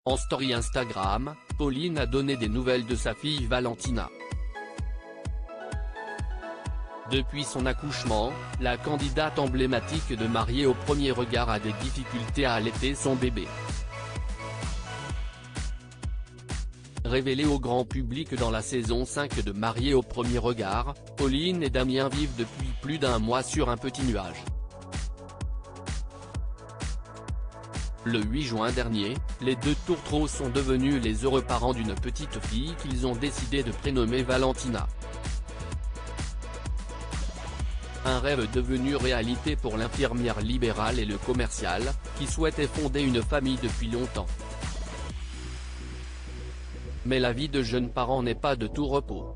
En story Instagram, Pauline a donné des nouvelles de sa fille Valentina. Depuis son accouchement, la candidate emblématique de Mariée au premier regard a des difficultés à allaiter son bébé. Révélée au grand public dans la saison 5 de Mariée au premier regard, Pauline et Damien vivent depuis plus d'un mois sur un petit nuage. Le 8 juin dernier, les deux tourtereaux sont devenus les heureux parents d'une petite fille qu'ils ont décidé de prénommer Valentina. Un rêve devenu réalité pour l'infirmière libérale et le commercial, qui souhaitait fonder une famille depuis longtemps. Mais la vie de jeune parent n'est pas de tout repos.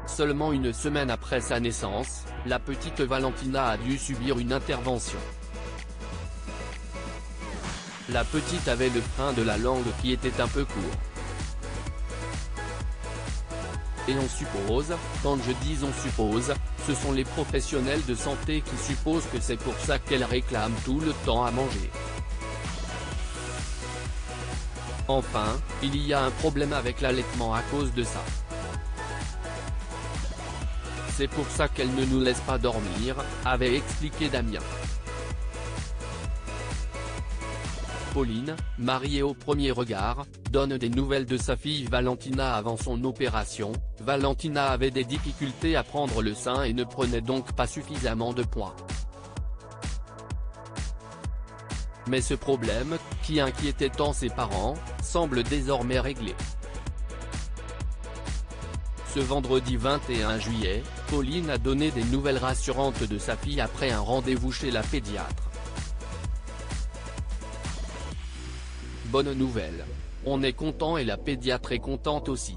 Seulement une semaine après sa naissance, la petite Valentina a dû subir une intervention. La petite avait le frein de la langue qui était un peu court. Et on suppose, quand je dis on suppose, ce sont les professionnels de santé qui supposent que c'est pour ça qu'elle réclame tout le temps à manger. Enfin, il y a un problème avec l'allaitement à cause de ça. C'est pour ça qu'elle ne nous laisse pas dormir, avait expliqué Damien. Pauline, mariée au premier regard, donne des nouvelles de sa fille Valentina avant son opération. Valentina avait des difficultés à prendre le sein et ne prenait donc pas suffisamment de poids. Mais ce problème, qui inquiétait tant ses parents, semble désormais réglé. Ce vendredi 21 juillet, Pauline a donné des nouvelles rassurantes de sa fille après un rendez-vous chez la pédiatre. Bonne nouvelle. On est content et la pédiatre est contente aussi.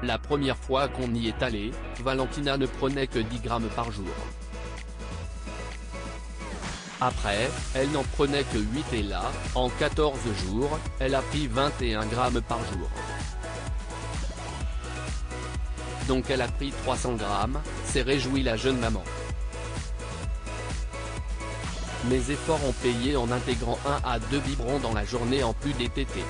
La première fois qu'on y est allé, Valentina ne prenait que 10 grammes par jour. Après, elle n'en prenait que 8 et là, en 14 jours, elle a pris 21 grammes par jour. Donc elle a pris 300 grammes, s'est réjouie la jeune maman. Mes efforts ont payé en intégrant 1 à 2 biberons dans la journée en plus des tétés.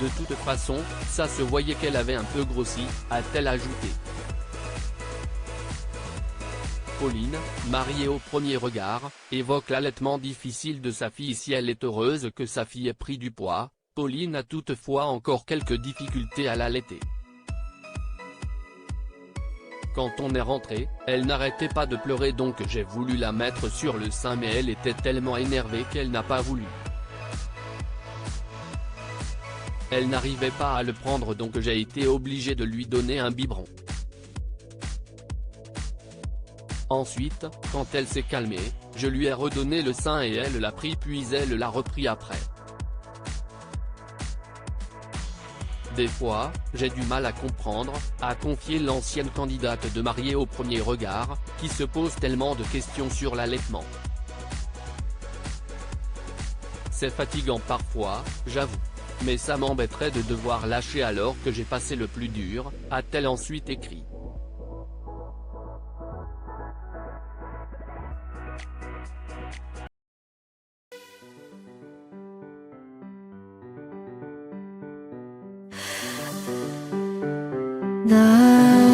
De toute façon, ça se voyait qu'elle avait un peu grossi, a-t-elle ajouté. Pauline, mariée au premier regard, évoque l'allaitement difficile de sa fille. Si elle est heureuse que sa fille ait pris du poids, Pauline a toutefois encore quelques difficultés à l'allaiter. Quand on est rentré, elle n'arrêtait pas de pleurer donc j'ai voulu la mettre sur le sein mais elle était tellement énervée qu'elle n'a pas voulu. Elle n'arrivait pas à le prendre donc j'ai été obligé de lui donner un biberon. Ensuite, quand elle s'est calmée, je lui ai redonné le sein et elle l'a pris puis elle l'a repris après. Des fois, j'ai du mal à comprendre, a confié l'ancienne candidate de Mariée au premier regard, qui se pose tellement de questions sur l'allaitement. C'est fatigant parfois, j'avoue. Mais ça m'embêterait de devoir lâcher alors que j'ai passé le plus dur, a-t-elle ensuite écrit. 나